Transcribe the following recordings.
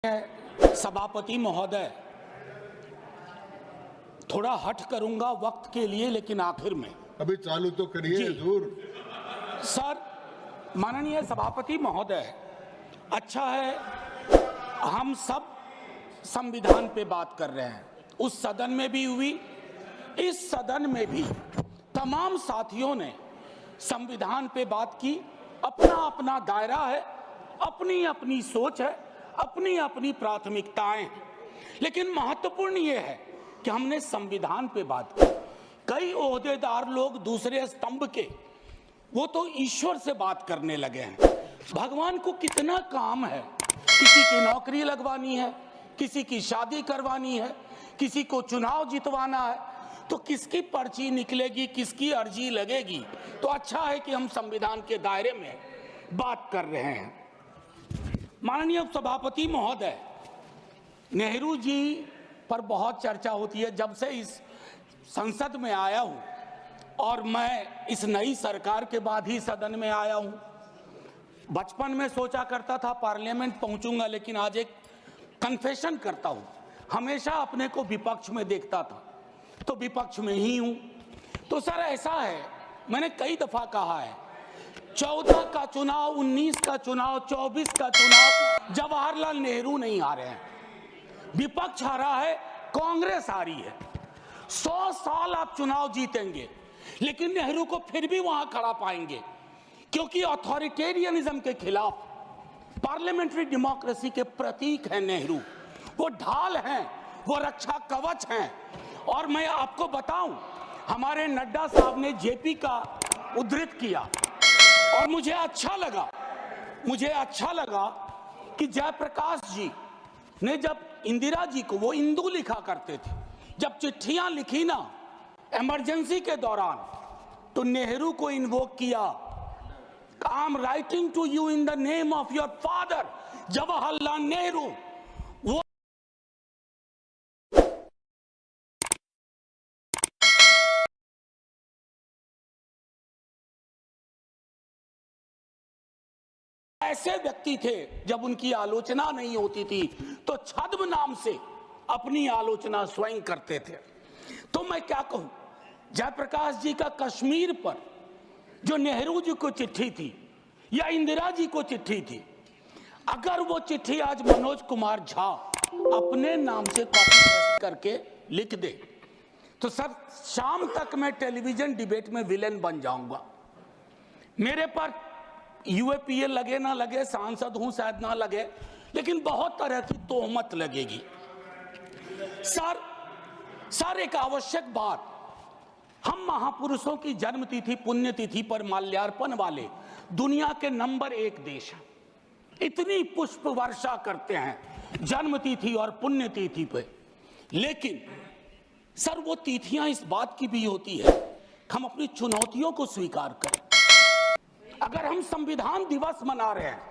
सभापति महोदय, थोड़ा हट करूंगा वक्त के लिए, लेकिन आखिर में अभी चालू तो करिए हुजूर। सर, माननीय सभापति महोदय, अच्छा है हम सब संविधान पे बात कर रहे हैं। उस सदन में भी हुई, इस सदन में भी तमाम साथियों ने संविधान पे बात की। अपना अपना दायरा है, अपनी अपनी सोच है, अपनी अपनी प्राथमिकताएं हैं, लेकिन महत्वपूर्ण यह है कि हमने संविधान पे बात की। कई ओहदेदार लोग दूसरे स्तंभ के, वो तो ईश्वर से बात करने लगे हैं। भगवान को कितना काम है, किसी की नौकरी लगवानी है, किसी की शादी करवानी है, किसी को चुनाव जितवाना है, तो किसकी पर्ची निकलेगी, किसकी अर्जी लगेगी। तो अच्छा है कि हम संविधान के दायरे में बात कर रहे हैं। माननीय सभापति महोदय, नेहरू जी पर बहुत चर्चा होती है। जब से इस संसद में आया हूं, और मैं इस नई सरकार के बाद ही सदन में आया हूं, बचपन में सोचा करता था पार्लियामेंट पहुंचूंगा, लेकिन आज एक कन्फेशन करता हूं, हमेशा अपने को विपक्ष में देखता था, तो विपक्ष में ही हूं। तो सर ऐसा है, मैंने कई दफा कहा है, 14 का चुनाव, 19 का चुनाव, 24 का चुनाव जवाहरलाल नेहरू नहीं हारे हैं, विपक्ष हारा है, कांग्रेस हारी है। 100 साल आप चुनाव जीतेंगे, लेकिन नेहरू को फिर भी वहां खड़ा पाएंगे, क्योंकि अथॉरिटेरियनिज्म के खिलाफ पार्लियामेंट्री डेमोक्रेसी के प्रतीक हैं नेहरू। वो ढाल हैं, वो रक्षा कवच हैं। और मैं आपको बताऊं, हमारे नड्डा साहब ने जेपी का उद्धृत किया, और मुझे अच्छा लगा कि जयप्रकाश जी ने जब इंदिरा जी को, वो इंदू लिखा करते थे, जब चिट्ठियां लिखी ना इमरजेंसी के दौरान, तो नेहरू को इन्वोक किया, I am writing to you in the name of your father Jawaharlal Nehru. वो ऐसे व्यक्ति थे, जब उनकी आलोचना नहीं होती थी तो छद्म नाम से अपनी आलोचना स्वयं करते थे। तो मैं क्या कहूं, जयप्रकाश जी का कश्मीर पर जो नेहरू जी को चिट्ठी थी या इंदिरा जी को चिट्ठी थी, अगर वो चिट्ठी आज मनोज कुमार झा अपने नाम से कॉपी पेस्ट करके लिख दे, तो सर शाम तक मैं टेलीविजन डिबेट में विलेन बन जाऊंगा। मेरे पर यूएपीए लगे ना लगे, सांसद हूं शायद ना लगे, लेकिन बहुत तरह की तोहमत लगेगी। सर एक आवश्यक बात, हम महापुरुषों की जन्मतिथि पुण्यतिथि पर माल्यार्पण वाले दुनिया के नंबर 1 देश हैं। इतनी पुष्प वर्षा करते हैं जन्मतिथि और पुण्यतिथि पे, लेकिन सर वो तिथियां इस बात की भी होती है कि हम अपनी चुनौतियों को स्वीकार करें। अगर हम संविधान दिवस मना रहे हैं,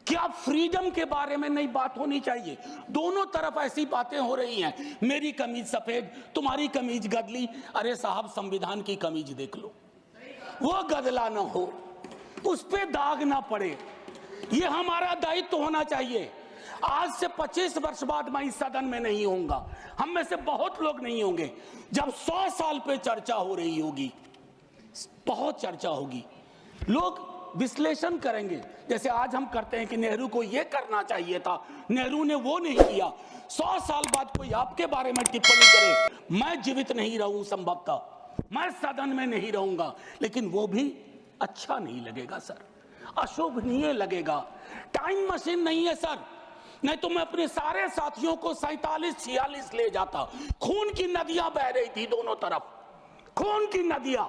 क्या फ्रीडम के बारे में नहीं बात होनी चाहिए? दोनों तरफ ऐसी बातें हो रही हैं, मेरी कमीज सफेद, तुम्हारी कमीज गदली। अरे साहब, संविधान की कमीज देख लो, वो गदला ना हो, उस पे दाग ना पड़े, ये हमारा दायित्व होना चाहिए। आज से 25 वर्ष बाद मैं इस सदन में नहीं होऊंगा, हम में से बहुत लोग नहीं होंगे। जब 100 साल पे चर्चा हो रही होगी, बहुत चर्चा होगी, लोग विश्लेषण करेंगे, जैसे आज हम करते हैं कि नेहरू को यह करना चाहिए था, नेहरू ने वो नहीं किया। 100 साल बाद कोई आपके बारे में टिप्पणी करे, मैं जीवित नहीं रहूं, संभवतः मैं सदन में नहीं रहूंगा, लेकिन वो भी अच्छा नहीं लगेगा सर, अशोभनीय लगेगा। टाइम मशीन नहीं है सर, नहीं तो मैं अपने सारे साथियों को 47-46 ले जाता। खून की नदियां बह रही थी दोनों तरफ, खून की नदियां,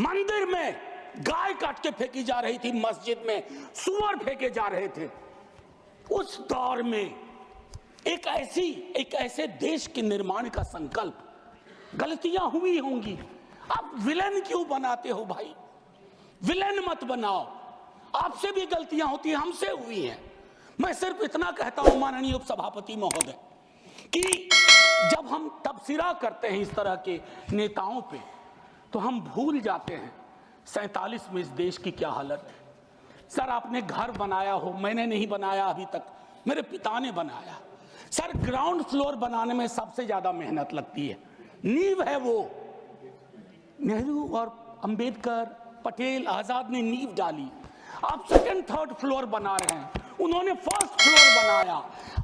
मंदिर में गाय काट के फेंकी जा रही थी, मस्जिद में सुअर फेंके जा रहे थे। उस दौर में एक ऐसे देश के निर्माण का संकल्प, गलतियां हुई होंगी, आप विलेन क्यों बनाते हो भाई? विलेन मत बनाओ, आपसे भी गलतियां होती हैं, हमसे हुई हैं। मैं सिर्फ इतना कहता हूं माननीय उपसभापति महोदय, कि जब हम तबसरा करते हैं इस तरह के नेताओं पे, तो हम भूल जाते हैं 47 में इस देश की क्या हालत है। सर आपने घर बनाया हो, मैंने नहीं बनाया अभी तक, मेरे पिता ने बनाया। सर, ग्राउंड फ्लोर बनाने में सबसे ज्यादा मेहनत लगती है, नींव है वो। नेहरू और अंबेडकर, पटेल, आजाद ने नींव डाली। आप सेकंड थर्ड फ्लोर बना रहे हैं, उन्होंने फर्स्ट फ्लोर बनाया,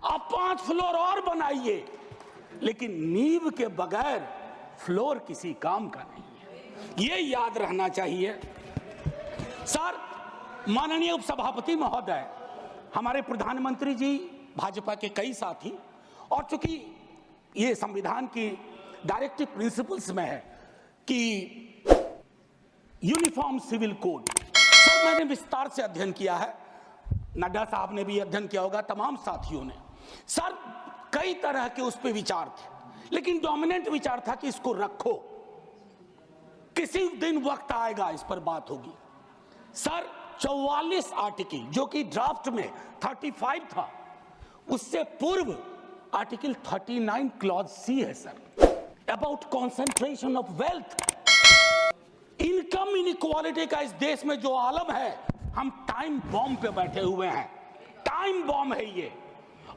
आप 5 फ्लोर और बनाइए, लेकिन नींव के बगैर फ्लोर किसी काम का नहीं है, ये याद रहना चाहिए। सर, माननीय उपसभापति महोदय, हमारे प्रधानमंत्री जी, भाजपा के कई साथी, और चूंकि ये संविधान की डायरेक्टिव प्रिंसिपल्स में है कि यूनिफॉर्म सिविल कोड, सर मैंने विस्तार से अध्ययन किया है, नड्डा साहब ने भी अध्ययन किया होगा, तमाम साथियों ने। सर, कई तरह के उस पर विचार थे, लेकिन डोमिनेंट विचार था कि इसको रखो, किसी दिन वक्त आएगा इस पर बात होगी। सर, 44 आर्टिकल जो कि ड्राफ्ट में 35 था, उससे पूर्व आर्टिकल 39 क्लॉज सी है sir, about concentration of wealth. Income inequality का इस देश में जो आलम है, हम टाइम बॉम्ब पे बैठे हुए हैं, टाइम बॉम्ब है ये,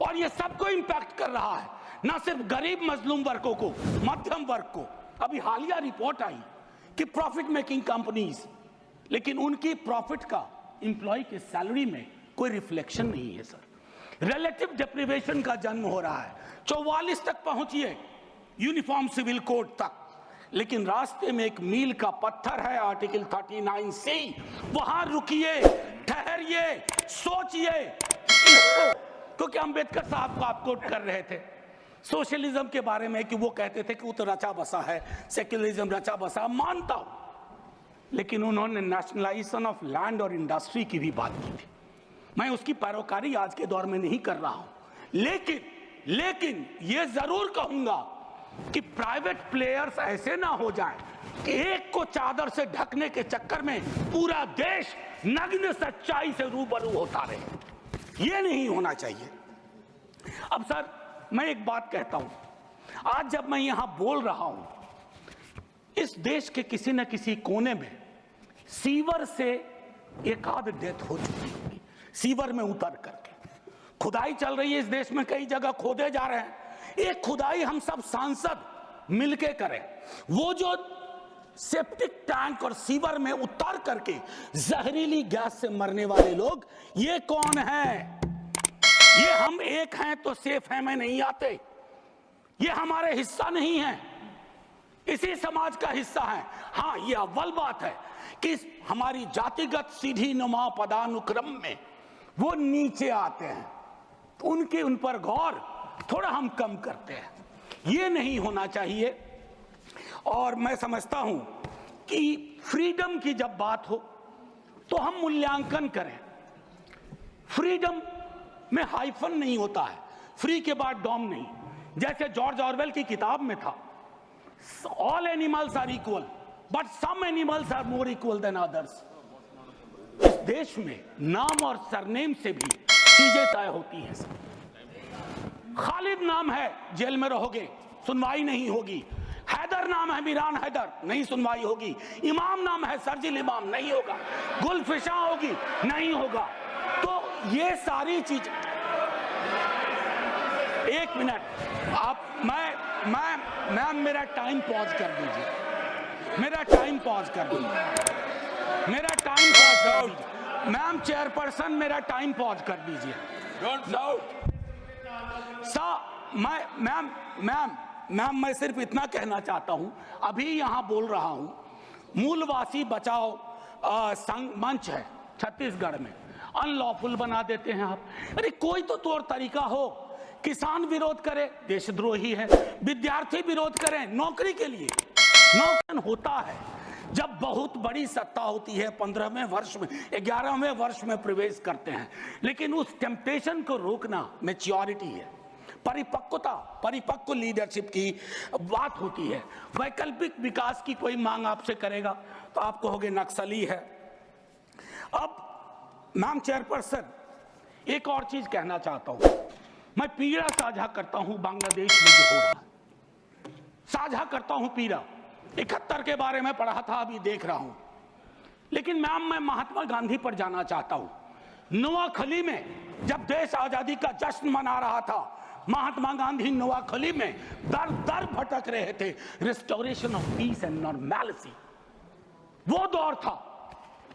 और ये सबको इंपैक्ट कर रहा है, ना सिर्फ गरीब मजलूम वर्गों को, मध्यम वर्ग को। अभी हालिया रिपोर्ट आई कि प्रॉफिट मेकिंग कंपनीज, लेकिन उनकी प्रॉफिट का एम्प्लॉय के सैलरी में कोई रिफ्लेक्शन नहीं है सर। रिलेटिव डिप्रिवेशन का जन्म हो रहा है। 44 तक पहुंचिए यूनिफॉर्म सिविल कोड तक, लेकिन रास्ते में एक मील का पत्थर है, आर्टिकल 39 सी। वहां रुकिए, ठहरिए, सोचिए इसको, क्योंकि अंबेडकर साहब को आप कोट कर रहे थे सोशलिज्म के बारे में कि वो कहते थे कि वो तो रचा बसा है, सेक्युलरिज्म रचा बसा, मानता हूं, लेकिन उन्होंने नेशनलाइजेशन ऑफ लैंड और इंडस्ट्री की भी बात की थी। मैं उसकी पैरोकारी आज के दौर में नहीं कर रहा हूं, लेकिन ये जरूर कहूंगा कि प्राइवेट प्लेयर्स ऐसे ना हो जाएं कि एक को चादर से ढकने के चक्कर में पूरा देश नग्न सच्चाई से रूबरू होता रहे, ये नहीं होना चाहिए। अब सर, मैं एक बात कहता हूं, आज जब मैं यहां बोल रहा हूं, इस देश के किसी न किसी कोने में सीवर से एक आध डेथ हो चुकी होगी, सीवर में उतर करके खुदाई चल रही है इस देश में, कई जगह खोदे जा रहे हैं। एक खुदाई हम सब सांसद मिलके करें, वो जो सेप्टिक टैंक और सीवर में उतर करके जहरीली गैस से मरने वाले लोग, ये कौन है? ये हम एक हैं तो सेफ हैं में नहीं आते, ये हमारे हिस्सा नहीं है, इसी समाज का हिस्सा है। हाँ, ये अव्वल बात है कि हमारी जातिगत सीधी नुमा पदानुक्रम में वो नीचे आते हैं, तो उनके उन पर गौर थोड़ा हम कम करते हैं, ये नहीं होना चाहिए। और मैं समझता हूं कि फ्रीडम की जब बात हो तो हम मूल्यांकन करें। फ्रीडम में हाइफन नहीं होता है, फ्री के बाद डॉम नहीं, जैसे जॉर्ज ऑरवेल की किताब में था, all animals are equal but some animals are more equal than others. इस देश में नाम और सरनेम से भी चीजें तय होती हैं। खालिद नाम है, जेल में रहोगे, सुनवाई नहीं होगी। हैदर नाम है, मीरान हैदर, नहीं सुनवाई होगी। इमाम नाम है, सरजिल इमाम, नहीं होगा। गुलफिशा होगी, नहीं होगा। तो ये सारी चीज, एक मिनट, आप मैं मेरा टाइम पॉज कर दीजिए, मेरा टाइम पॉज कर दीजिए, मेरा टाइम पॉज कर दीजिए। मैम चेयरपर्सन, मेरा टाइम पॉज कर दीजिए। Don't shout. मैम मैं सिर्फ इतना कहना चाहता हूं, अभी यहां बोल रहा हूं, मूलवासी बचाओ संघ मंच है छत्तीसगढ़ में, अनलॉफुल बना देते हैं आप। अरे कोई तो तौर तरीका हो, किसान विरोध करे, देशद्रोही है, विद्यार्थी विरोध करें नौकरी के लिए, नौकरी होता है जब बहुत बड़ी सत्ता होती है, 15वें वर्ष में, 11वें वर्ष में प्रवेश करते हैं, लेकिन उस टेम्पटेशन को रोकना मैच्योरिटी है, परिपक्वता, परिपक्व लीडरशिप की बात होती है। वैकल्पिक विकास की कोई मांग आपसे करेगा तो आप कहोगे नक्सली है। अब मैम चेयरपर्सन, एक और चीज कहना चाहता हूं, मैं पीड़ा साझा करता हूं बांग्लादेश में जो हो रहा है, साझा करता हूं पीड़ा। 71 के बारे में पढ़ा था, अभी देख रहा हूं, लेकिन मैम मैं महात्मा गांधी पर जाना चाहता हूं। नोआखली में जब देश आजादी का जश्न मना रहा था, महात्मा गांधी नोआखली में दर दर भटक रहे थे, restoration of peace and normality, वो दौर था।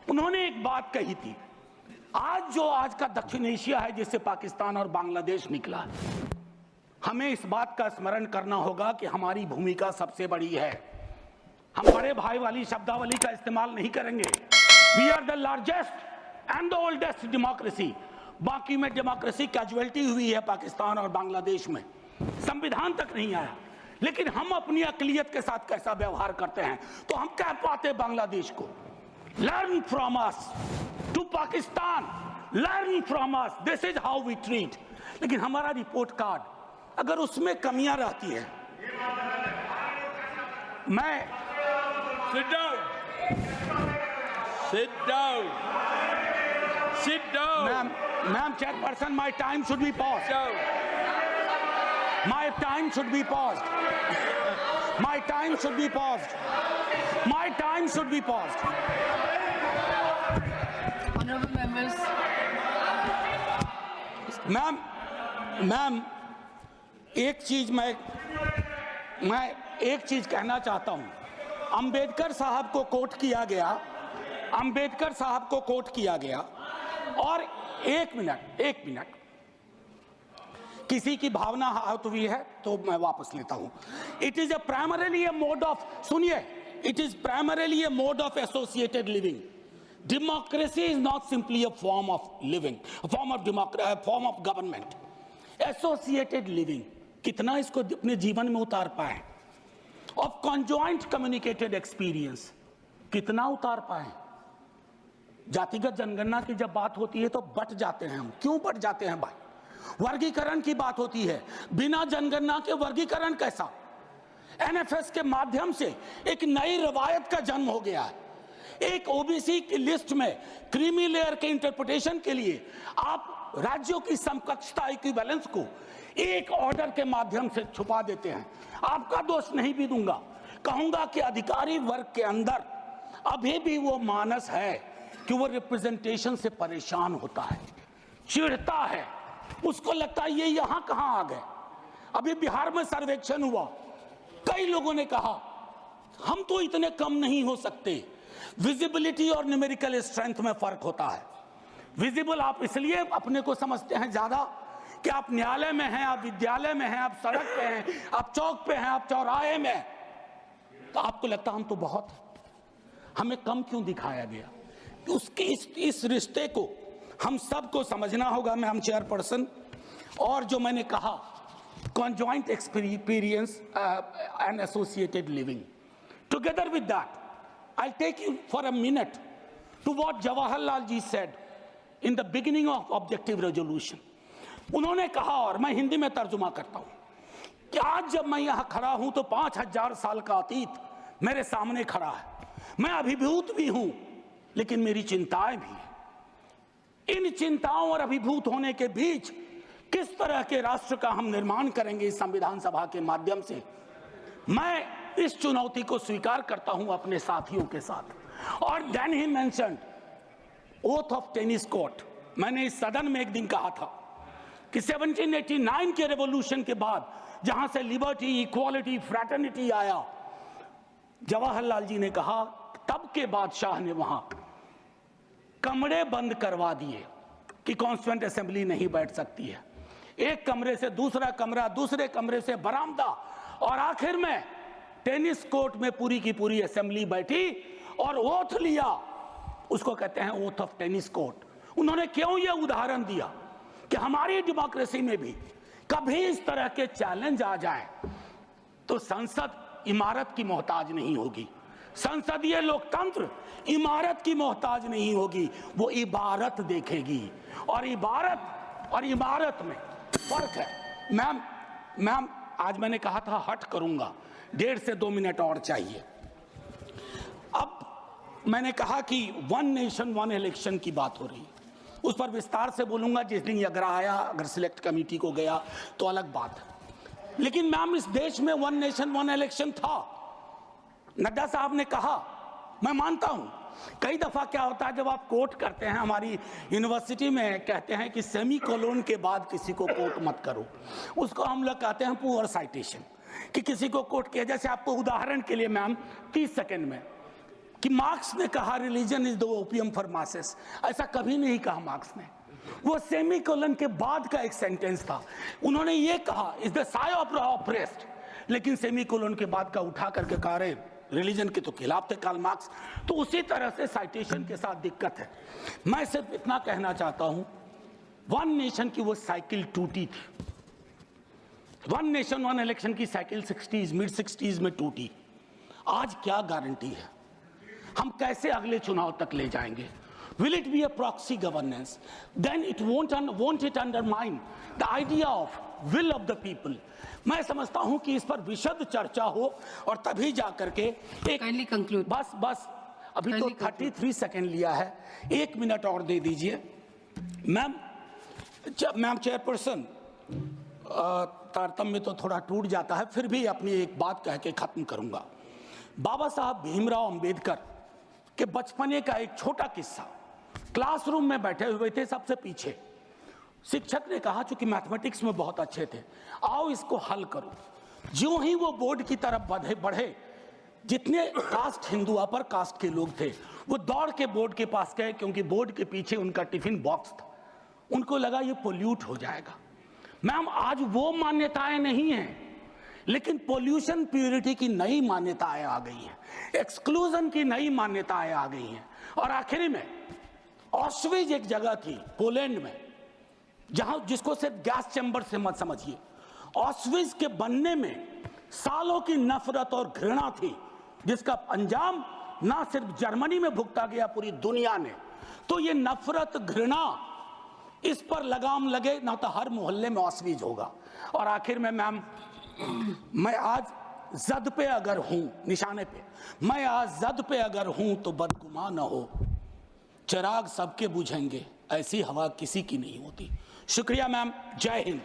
उन्होंने एक बात कही थी, आज का दक्षिण एशिया है जिससे पाकिस्तान और बांग्लादेश निकला, हमें इस बात का स्मरण करना होगा कि हमारी भूमिका सबसे बड़ी है। हम बड़े भाई वाली शब्दावली का इस्तेमाल नहीं करेंगे। We are the largest and the oldest democracy. बाकी में डेमोक्रेसी कैजुअलिटी हुई है पाकिस्तान और बांग्लादेश में, संविधान तक नहीं आया। लेकिन हम अपनी अकलियत के साथ कैसा व्यवहार करते हैं, तो हम कह पाते बांग्लादेश को, learn from us, to Pakistan learn from us, this is how we treat. लेकिन हमारा रिपोर्ट कार्ड अगर उसमें कमियां रहती है, मैं Sit down. Sit down. Sit down. Ma'am, chairperson, my time should be paused. Sit down. My time should be paused. My time should be paused. My time should be paused. Honorable members. Ma'am, एक चीज मैं एक चीज कहना चाहता हूं। अंबेडकर साहब को कोट किया गया, और एक मिनट किसी की भावना आहत हुई है तो मैं वापस लेता हूं। It is primarily a mode of, सुनिए, it is primarily a mode of associated living. Democracy is not simply a form of living, form of government. Associated living कितना इसको अपने जीवन में उतार पाए, ऑफ कॉन्जॉइंट कम्युनिकेटेड एक्सपीरियंस कितना उतार पाए। जातिगत जनगणना की जब बात होती है तो बट जाते हैं हम। क्यों बट जाते हैं भाई? वर्गीकरण की बात होती है, बिना जनगणना के वर्गीकरण कैसा? एनएफएस के माध्यम से एक नई रवायत का जन्म हो गया है। एक ओबीसी की लिस्ट में क्रीमी लेयर के इंटरप्रिटेशन के लिए आप राज्यों की समकक्षता इक्विवेलेंस को एक ऑर्डर के माध्यम से छुपा देते हैं। आपका दोष नहीं भी दूंगा, कहूंगा कि अधिकारी वर्ग के अंदर अभी भी वो मानस है कि वो रिप्रेजेंटेशन से परेशान होता है, चिढ़ता है, उसको लगता है ये यहां कहां आ गए। अभी बिहार में सर्वेक्षण हुआ, कई लोगों ने कहा हम तो इतने कम नहीं हो सकते। विजिबिलिटी और न्यूमेरिकल स्ट्रेंथ में फर्क होता है। विजिबल आप इसलिए अपने को समझते हैं ज्यादा कि आप न्यायालय में हैं, आप विद्यालय में हैं, आप सड़क पे हैं, आप चौक पे हैं, आप चौराहे में हैं, तो आपको लगता हम तो बहुत, हमें कम क्यों दिखाया गया? उसके इस रिश्ते को हम सबको समझना होगा। मैम चेयरपर्सन, और जो मैंने कहा conjoint experience and associated living, together with that I'll take you for a minute to what Jawaharlal ji said in the beginning of objective resolution. उन्होंने कहा, और मैं हिंदी में तर्जुमा करता हूं, कि आज जब मैं यहां खड़ा हूं तो 5000 साल का अतीत मेरे सामने खड़ा है। मैं अभिभूत भी हूं, लेकिन मेरी चिंताएं भी हैं। इन चिंताओं और अभिभूत होने के बीच किस तरह के राष्ट्र का हम निर्माण करेंगे इस संविधान सभा के माध्यम से, मैं इस चुनौती को स्वीकार करता हूं अपने साथियों के साथ। और then he mentioned oath of tennis court. मैंने इस सदन में एक दिन कहा था कि 1789 के रेवोल्यूशन के बाद जहां से लिबर्टी, इक्वालिटी, फ्रैटर्निटी आया, जवाहरलाल जी ने कहा तब के बादशाह ने वहां कमरे बंद करवा दिए कि कॉन्स्टिट्यूएंट असेंबली नहीं बैठ सकती है। एक कमरे से दूसरा कमरा, दूसरे कमरे से बरामदा, और आखिर में टेनिस कोर्ट में पूरी की पूरी असेंबली बैठी और ओथ लिया। उसको कहते हैं ओथ ऑफ टेनिस कोर्ट। उन्होंने क्यों यह उदाहरण दिया कि हमारी डेमोक्रेसी में भी कभी इस तरह के चैलेंज आ जाए तो संसद इमारत की मोहताज नहीं होगी। संसदीय लोकतंत्र इमारत की मोहताज नहीं होगी, वो इबारत देखेगी, और इबारत में फर्क है। मैम आज मैंने कहा था हट करूंगा, 1.5 से 2 मिनट और चाहिए। अब मैंने कहा कि वन नेशन वन इलेक्शन की बात हो रही है, उस पर विस्तार से बोलूंगा जिस दिन अगर आया, अगर सिलेक्ट कमेटी को गया तो अलग बात है। लेकिन मैम इस देश में वन नेशन वन इलेक्शन था। नड्डा साहब ने कहा, मैं मानता हूं कई दफा क्या होता है, जब आप कोट करते हैं, हमारी यूनिवर्सिटी में कहते हैं कि सेमी कोलोन के बाद किसी को कोट मत करो, उसको हम लोग कहते हैं पुअर साइटेशन, कि किसी को कोट किया। जैसे आपको उदाहरण के लिए मैम 30 सेकंड में, कि मार्क्स ने कहा religion is the opium for masses, ऐसा कभी नहीं कहा मार्क्स ने। वो सेमी कोलन के बाद का एक सेंटेंस था, उन्होंने ये कहा is the Sai of oppressed, लेकिन सेमी कोलन के बाद का उठा करके कहा रहे रिलीजन के तो खिलाफ थे कार्ल मार्क्स। तो उसी तरह से साइटेशन के साथ दिक्कत है। मैं सिर्फ इतना कहना चाहता हूं, वन नेशन की वो साइकिल टूटी थी, वन नेशन वन इलेक्शन की साइकिल 60s मिड 60s में टूटी। आज क्या गारंटी है, हम कैसे अगले चुनाव तक ले जाएंगे? Will it be a proxy governance? Then it won't it undermine the idea of will of the people? मैं समझता हूं कि इस पर विशद चर्चा हो और तभी जाकर के एक Kindly conclude. बस अभी तो 33 सेकंड लिया है, 1 मिनट और दे दीजिए। मैम चेयरपर्सन, तारतम्य तो थोड़ा टूट जाता है, फिर भी अपनी एक बात कह के खत्म करूंगा। बाबा साहब भीमराव अंबेडकर के बचपने का एक छोटा किस्सा। क्लासरूम में बैठे हुए थे सबसे पीछे, शिक्षक ने कहा चूंकि मैथमेटिक्स में बहुत अच्छे थे, आओ इसको हल करो। ज्यों ही वो बोर्ड की तरफ बढ़े, जितने कास्ट हिंदू अपर कास्ट के लोग थे वो दौड़ के बोर्ड के पास गए, क्योंकि बोर्ड के पीछे उनका टिफिन बॉक्स था। उनको लगा ये पोल्यूट हो जाएगा। मैम आज वो मान्यताएं नहीं हैं, लेकिन पोल्यूशन प्यूरिटी की नई मान्यताएं आ गई हैं, एक्सक्लूजन की नई मान्यताएं आ गई हैं। और आखिरी में ऑस्विज एक जगह थी पोलैंड में, जहां जिसको सिर्फ गैस चैम्बर से मत समझिए, ऑस्विज के बनने में सालों की नफरत और घृणा थी, जिसका अंजाम ना सिर्फ जर्मनी में भुगता गया, पूरी दुनिया ने। तो ये नफरत घृणा, इस पर लगाम लगे ना तो हर मोहल्ले में ऑस्विज होगा। और आखिर में मैम, मैं आज जद पे अगर हूं, निशाने पे, मैं आज जद पे अगर हूं तो बदगुमान न हो, चिराग सबके बुझेंगे, ऐसी हवा किसी की नहीं होती। शुक्रिया मैम, जय हिंद।